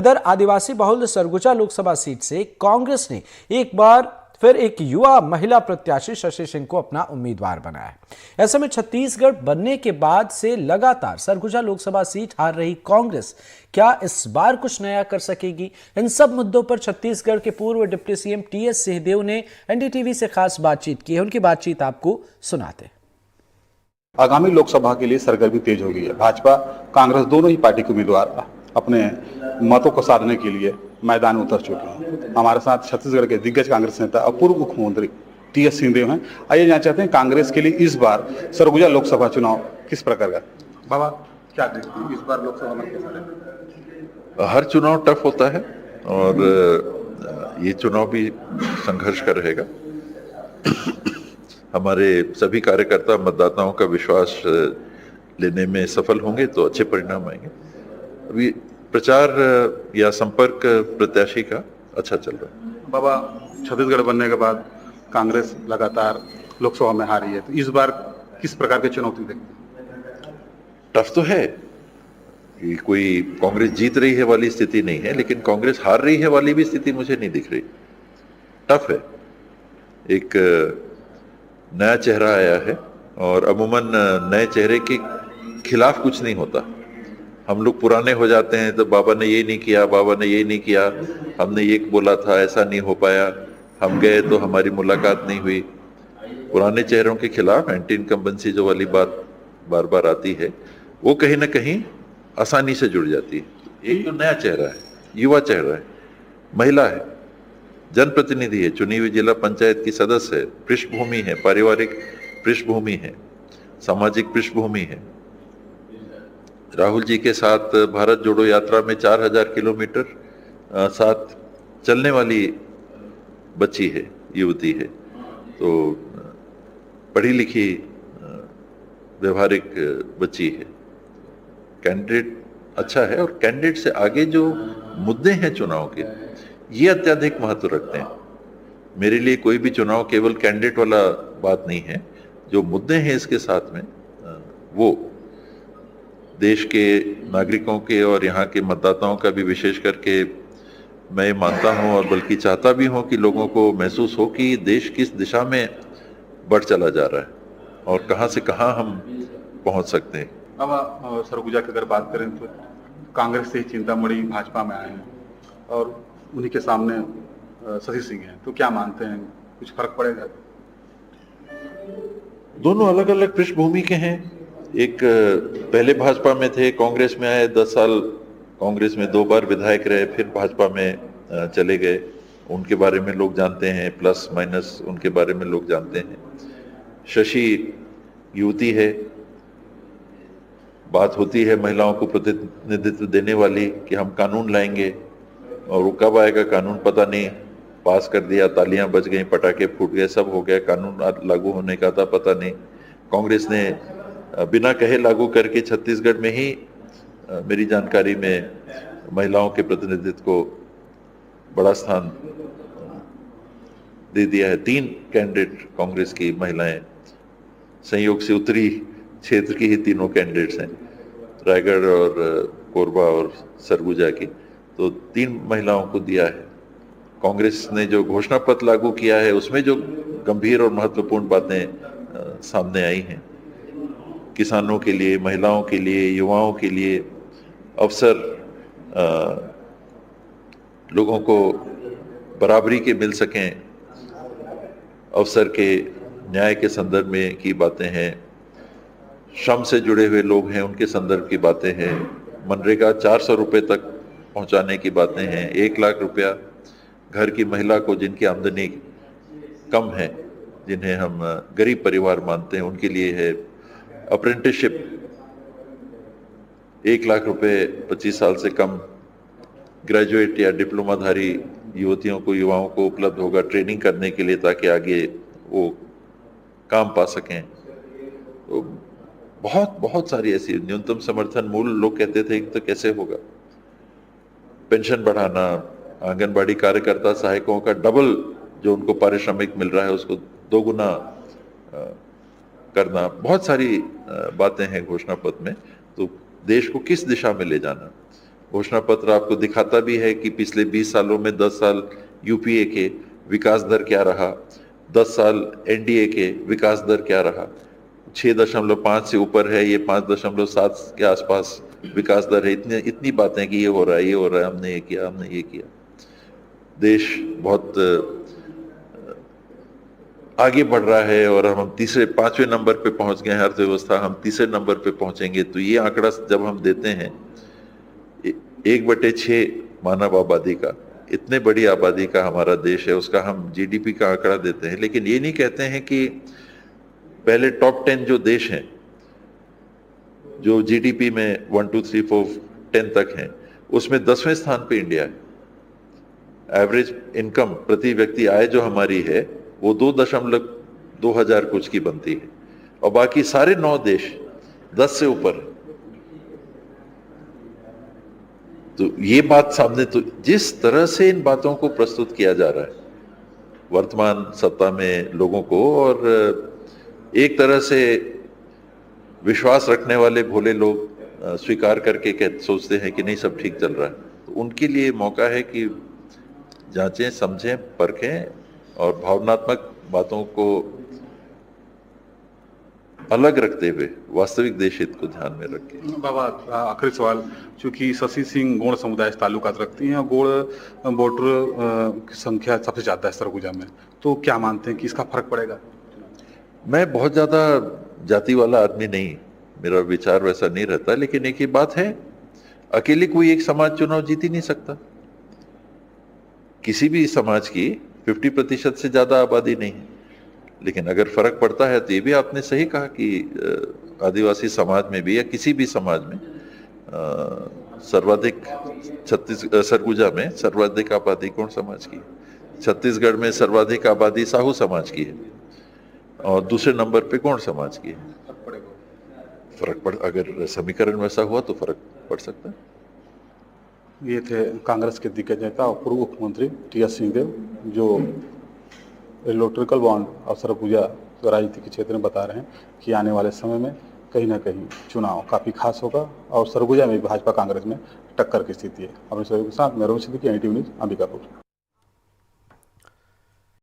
इधर आदिवासी बहुल सरगुजा लोकसभा सीट से कांग्रेस ने एक बार फिर एक युवा महिला प्रत्याशी शशि सिंह को अपना उम्मीदवार बनाया है। ऐसे में छत्तीसगढ़ बनने के बाद से लगातार सरगुजा लोकसभा सीट हार रही कांग्रेस क्या इस बार कुछ नया कर सकेगी? इन सब मुद्दों पर छत्तीसगढ़ के पूर्व डिप्टी सीएम टीएस सिंहदेव ने एनडीटीवी से खास बातचीत की है। उनकी बातचीत आपको सुनाते हैं। आगामी लोकसभा के लिए सरगर्मी तेज हो गई है। भाजपा कांग्रेस दोनों ही पार्टी के उम्मीदवार अपने मतों को साधने के लिए मैदान में उतर चुके हैं। हमारे साथ छत्तीसगढ़ के दिग्गज कांग्रेस नेता और पूर्व मुख्यमंत्री टीएस सिंहदेव हैं। आइए जानना चाहते हैं कांग्रेस के लिए इस बार सरगुजा लोकसभा चुनाव किस प्रकार का। बाबा क्या देखते हैं इस बार लोकसभा में कैसा रहेगा? हर चुनाव टफ होता है और ये चुनाव भी संघर्ष का रहेगा। हमारे सभी कार्यकर्ता मतदाताओं का विश्वास लेने में सफल होंगे तो अच्छे परिणाम आएंगे। अभी प्रचार या संपर्क प्रत्याशी का अच्छा चल रहा है। बाबा छत्तीसगढ़ बनने के बाद कांग्रेस लगातार लोकसभा में हारी है, तो इस बार किस प्रकार की चुनौती देखते हैं? टफ तो है, ये कोई कांग्रेस जीत रही है वाली स्थिति नहीं है, लेकिन कांग्रेस हार रही है वाली भी स्थिति मुझे नहीं दिख रही। टफ है, एक नया चेहरा आया है और अमूमन नए चेहरे के खिलाफ कुछ नहीं होता। हम लोग पुराने हो जाते हैं तो बाबा ने ये नहीं किया, बाबा ने ये नहीं किया, हमने ये बोला था, ऐसा नहीं हो पाया, हम गए तो हमारी मुलाकात नहीं हुई। पुराने चेहरों के खिलाफ एंटी इनकम्बेंसी जो वाली बात बार बार आती है, वो कहीं ना कहीं आसानी से जुड़ जाती है। एक तो नया चेहरा है, युवा चेहरा है, महिला है, जनप्रतिनिधि है, चुनी हुई जिला पंचायत की सदस्य है, पृष्ठभूमि है, पारिवारिक पृष्ठभूमि है, सामाजिक पृष्ठभूमि है। राहुल जी के साथ भारत जोड़ो यात्रा में 4000 किलोमीटर साथ चलने वाली बच्ची है, युवती है, तो पढ़ी लिखी व्यवहारिक बच्ची है। कैंडिडेट अच्छा है और कैंडिडेट से आगे जो मुद्दे हैं चुनाव के, ये अत्यधिक महत्व रखते हैं। मेरे लिए कोई भी चुनाव केवल कैंडिडेट वाला बात नहीं है। जो मुद्दे हैं इसके साथ में वो देश के नागरिकों के और यहाँ के मतदाताओं का भी विशेष करके मैं मानता हूँ और बल्कि चाहता भी हूँ कि लोगों को महसूस हो कि देश किस दिशा में बढ़ चला जा रहा है और कहाँ से कहाँ हम पहुँच सकते हैं। अब सरगुजा की अगर बात करें तो कांग्रेस से चिंतामणि भाजपा में आए हैं और उन्हीं के सामने शशि सिंह हैं, तो क्या मानते हैं कुछ फर्क पड़ेगा? दोनों अलग अलग पृष्ठभूमि के हैं। एक पहले भाजपा में थे, कांग्रेस में आए, 10 साल कांग्रेस में 2 बार विधायक रहे, फिर भाजपा में चले गए। उनके बारे में लोग जानते हैं, प्लस माइनस उनके बारे में लोग जानते हैं। शशि युवती है, बात होती है महिलाओं को प्रतिनिधित्व देने वाली कि हम कानून लाएंगे और वो कब आएगा कानून पता नहीं। पास कर दिया, तालियां बज गई, पटाखे फूट गए, सब हो गया, कानून लागू होने का था पता नहीं। कांग्रेस ने बिना कहे लागू करके छत्तीसगढ़ में ही मेरी जानकारी में महिलाओं के प्रतिनिधित्व को बड़ा स्थान दे दिया है। 3 कैंडिडेट कांग्रेस की महिलाएं, संयोग से उत्तरी क्षेत्र की ही तीनों कैंडिडेट्स हैं, रायगढ़ और कोरबा और सरगुजा की, तो 3 महिलाओं को दिया है। कांग्रेस ने जो घोषणा पत्र लागू किया है उसमें जो गंभीर और महत्वपूर्ण बातें सामने आई हैं, किसानों के लिए, महिलाओं के लिए, युवाओं के लिए अवसर, लोगों को बराबरी के मिल सकें, अवसर के न्याय के संदर्भ में की बातें हैं, श्रम से जुड़े हुए लोग हैं उनके संदर्भ की बातें हैं, मनरेगा 400 रुपये तक पहुंचाने की बातें हैं, 1 लाख रुपया घर की महिला को जिनकी आमदनी कम है, जिन्हें हम गरीब परिवार मानते हैं, उनके लिए है। अप्रेंटिसशिप 1 लाख रुपए 25 साल से कम ग्रेजुएट या डिप्लोमाधारी युवतियों को, युवाओं को उपलब्ध होगा ट्रेनिंग करने के लिए, ताकि आगे वो काम पा सकें। तो बहुत सारी ऐसी, न्यूनतम समर्थन मूल्य लोग कहते थे तो कैसे होगा, पेंशन बढ़ाना, आंगनबाड़ी कार्यकर्ता सहायकों का डबल जो उनको पारिश्रमिक मिल रहा है उसको 2 गुना करना, बहुत सारी बातें हैं घोषणा पत्र में। तो देश को किस दिशा में ले जाना, घोषणा पत्र आपको दिखाता भी है कि पिछले 20 सालों में 10 साल यूपीए के विकास दर क्या रहा, 10 साल एनडीए के विकास दर क्या रहा। 6.5 से ऊपर है, ये 5.7 के आसपास विकास दर है। इतनी बातें कि ये हो रहा है, ये हो रहा है, हमने ये किया, हमने ये किया। देश बहुत आगे बढ़ रहा है और हम 5वें नंबर पे पहुंच गए हैं अर्थव्यवस्था, हम 3रे नंबर पे पहुंचेंगे। तो ये आंकड़ा जब हम देते हैं 1/6 मानव आबादी का, इतने बड़ी आबादी का हमारा देश है, उसका हम जीडीपी का आंकड़ा देते हैं, लेकिन ये नहीं कहते हैं कि पहले टॉप 10 जो देश हैं, जो जीडीपी में 1 2 3 4 10 तक हैं, उसमें 10वें स्थान पे इंडिया है। एवरेज इनकम प्रति व्यक्ति आय जो हमारी है वो 2,2000 कुछ की बनती है, और बाकी सारे 9 देश 10 से ऊपर है। तो ये बात सामने, तो जिस तरह से इन बातों को प्रस्तुत किया जा रहा है वर्तमान सत्ता में लोगों को, और एक तरह से विश्वास रखने वाले भोले लोग स्वीकार करके सोचते हैं कि नहीं सब ठीक चल रहा है, तो उनके लिए मौका है कि जांचें, समझें, परखें और भावनात्मक बातों को अलग रखते हुए वास्तविक देश हित को ध्यान में रखें। बाबा, आखिरी सवाल, चूंकि शशि सिंह गौड़ समुदाय से ताल्लुकात रखती हैं और गौड़ वोटर की संख्या सबसे ज़्यादा है सरगुजा में, तो क्या मानते हैं कि इसका फर्क पड़ेगा? मैं बहुत ज़्यादा जाति वाला आदमी नहीं, मेरा विचार वैसा नहीं रहता, लेकिन एक ही बात है, अकेले कोई एक समाज चुनाव जीत ही नहीं सकता। किसी भी समाज की 50% से ज़्यादा आबादी नहीं है, लेकिन अगर फर्क पड़ता है तो ये भी आपने सही कहा कि आदिवासी समाज में भी या किसी भी समाज में सर्वाधिक सरगुजा में सर्वाधिक आबादी कौन समाज की है? छत्तीसगढ़ में सर्वाधिक आबादी साहू समाज की है, और दूसरे नंबर पे कौन समाज की है? फर्क पड़, अगर समीकरण वैसा हुआ तो फर्क पड़ सकता है। ये थे कांग्रेस के दिग्गज नेता और पूर्व मुख्यमंत्री टी.एस. सिंहदेव, जो इलेक्ट्रिकल बॉन्ड और सरगुजा राजनीति के क्षेत्र में बता रहे हैं कि आने वाले समय में कहीं ना कहीं चुनाव काफ़ी खास होगा और सरगुजा में भाजपा कांग्रेस में टक्कर की स्थिति है। अपने सहयोगी के साथ मैं रोहित सिद्दीकी, NDTV न्यूज़, अंबिकापुर।